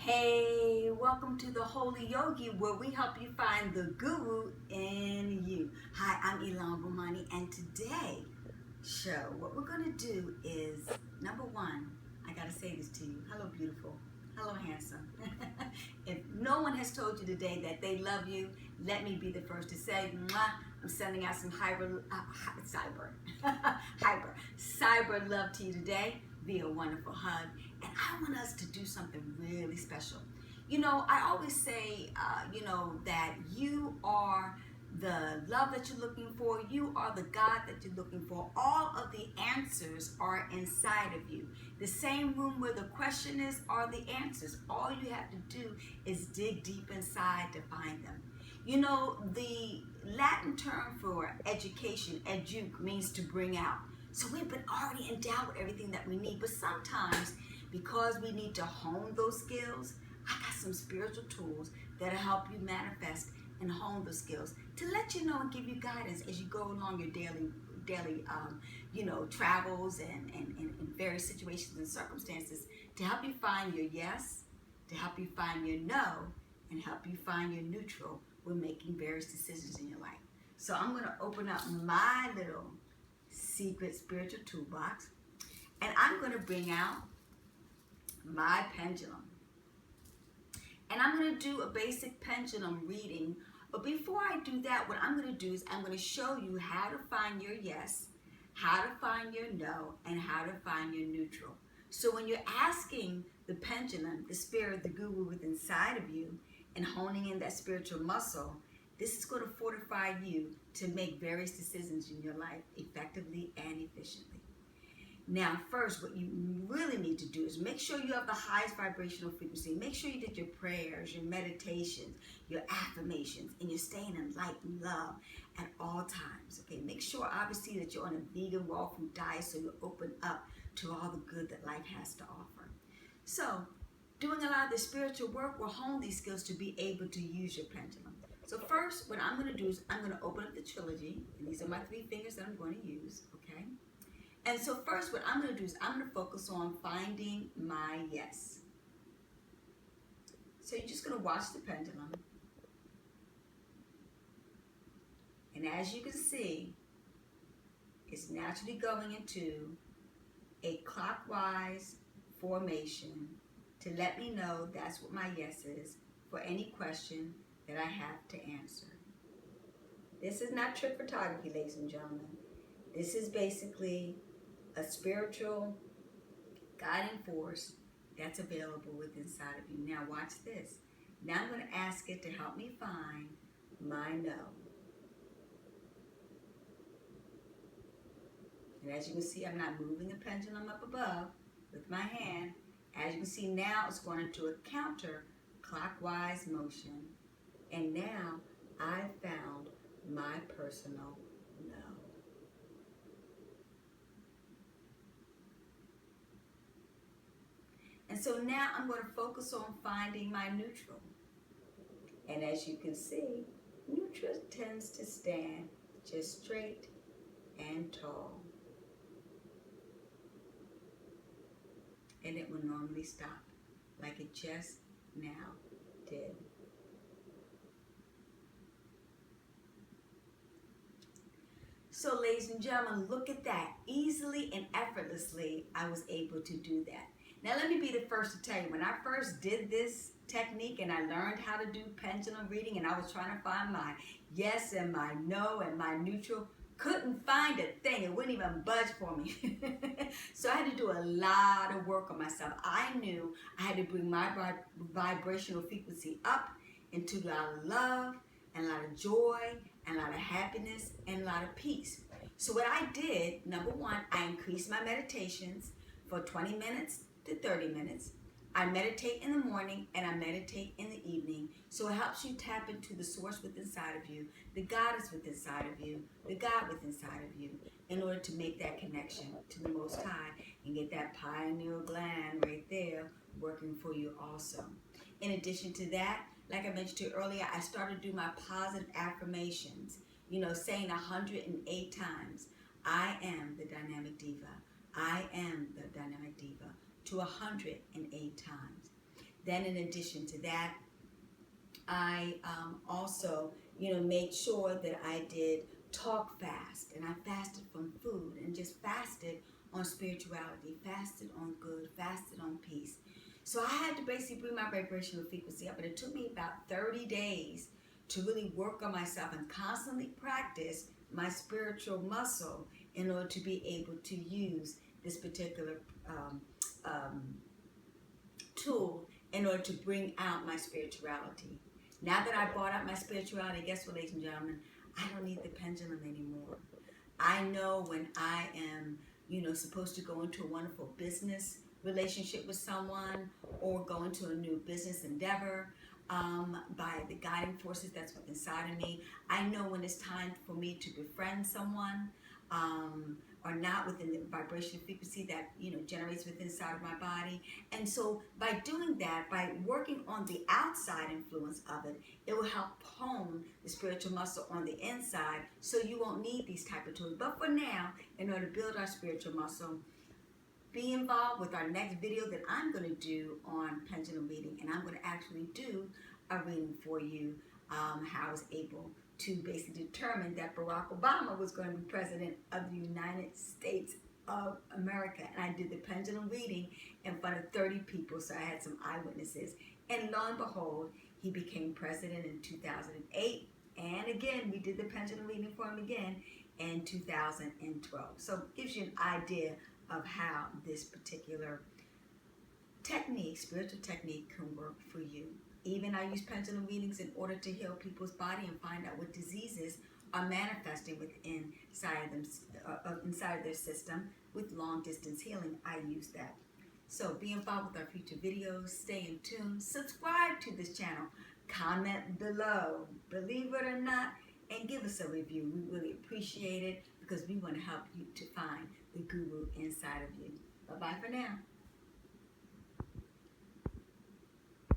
Hey, welcome to the Holy Yogi, where we help you find the guru in you. Hi, I'm Ilan Bomani, and today show, what we're going to do is, number one, I got to say this to you. Hello, beautiful. Hello, handsome. If no one has told you today that they love you, let me be the first to say, mwah, I'm sending out some cyber love to you today via a wonderful hug. And I want us to do something really special. You know, I always say, that you are the love that you're looking for. You are the God that you're looking for. All of the answers are inside of you. The same room where the question is are the answers. All you have to do is dig deep inside to find them. You know, the Latin term for education, educ, means to bring out. So we've been already endowed with everything that we need. But sometimes, because we need to hone those skills, I got some spiritual tools that'll help you manifest and hone the skills to let you know and give you guidance as you go along your daily travels and various situations and circumstances to help you find your yes, to help you find your no, and help you find your neutral when making various decisions in your life. So I'm going to open up my little secret spiritual toolbox, and I'm going to bring out my pendulum. And I'm going to do a basic pendulum reading. But before I do that, what I'm going to do is I'm going to show you how to find your yes, how to find your no, and how to find your neutral. So when you're asking the pendulum, the spirit, the guru within inside of you, and honing in that spiritual muscle, this is going to fortify you to make various decisions in your life effectively and efficiently. Now, first, what you really need to do is make sure you have the highest vibrational frequency. Make sure you did your prayers, your meditations, your affirmations, and you're staying in light and love at all times. Okay, make sure, obviously, that you're on a vegan, raw food diet so you open up to all the good that life has to offer. So, doing a lot of the spiritual work will hone these skills to be able to use your pendulum. So first, what I'm going to do is I'm going to open up the trilogy, and these are my 3 fingers that I'm going to use, okay? And so first, what I'm going to do is I'm going to focus on finding my yes. So you're just going to watch the pendulum. And as you can see, it's naturally going into a clockwise formation to let me know that's what my yes is for any question that I have to answer. This is not trick photography, ladies and gentlemen. This is basically a spiritual guiding force that's available within inside of you. Now watch this. Now I'm going to ask it to help me find my no. And as you can see, I'm not moving the pendulum up above with my hand. As you can see, now it's going into a counter-clockwise motion. And now I've found my personal no. And so now I'm going to focus on finding my neutral. And as you can see, neutral tends to stand just straight and tall. And it will normally stop like it just now did. So ladies and gentlemen, look at that. Easily and effortlessly, I was able to do that. Now let me be the first to tell you, when I first did this technique and I learned how to do pendulum reading and I was trying to find my yes and my no and my neutral, couldn't find a thing. It wouldn't even budge for me. So I had to do a lot of work on myself. I knew I had to bring my vibrational frequency up into a lot of love and a lot of joy and a lot of happiness and a lot of peace. So what I did, number one, I increased my meditations for 20 minutes to 30 minutes. I meditate in the morning and I meditate in the evening. So it helps you tap into the source within inside of you, the goddess within inside of you, the God within inside of you, in order to make that connection to the Most High and get that pineal gland right there working for you also. In addition to that, like I mentioned to you earlier, I started to do my positive affirmations, saying 108 times, I am the dynamic diva. I am the dynamic diva, to 108 times. Then in addition to that, I also, made sure that I did talk fast, and I fasted from food and just fasted on spirituality, fasted on good, fasted on peace. So I had to basically bring my vibrational frequency up, and it took me about 30 days to really work on myself and constantly practice my spiritual muscle in order to be able to use this particular tool in order to bring out my spirituality. Now that I brought out my spirituality, guess what, ladies and gentlemen? I don't need the pendulum anymore. I know when I am, supposed to go into a wonderful business relationship with someone or go into a new business endeavor by the guiding forces that's within inside of me. I know when it's time for me to befriend someone or not within the vibrational frequency that generates within inside of my body. And so by doing that, by working on the outside influence of it, it will help hone the spiritual muscle on the inside, so you won't need these type of tools. But for now, in order to build our spiritual muscle, be involved with our next video that I'm going to do on pendulum reading, and I'm going to actually do a reading for you, how I was able to basically determine that Barack Obama was going to be president of the United States of America. And I did the pendulum reading in front of 30 people, so I had some eyewitnesses. And lo and behold, he became president in 2008. And again, we did the pendulum reading for him again in 2012. So it gives you an idea of how this particular technique, spiritual technique, can work for you. Even I use pendulum readings in order to heal people's body and find out what diseases are manifesting inside their system. With long distance healing, I use that. So be involved with our future videos. Stay in tune. Subscribe to this channel. Comment below. Believe it or not, and give us a review. We really appreciate it because we want to help you to find the guru inside of you. Bye-bye for now.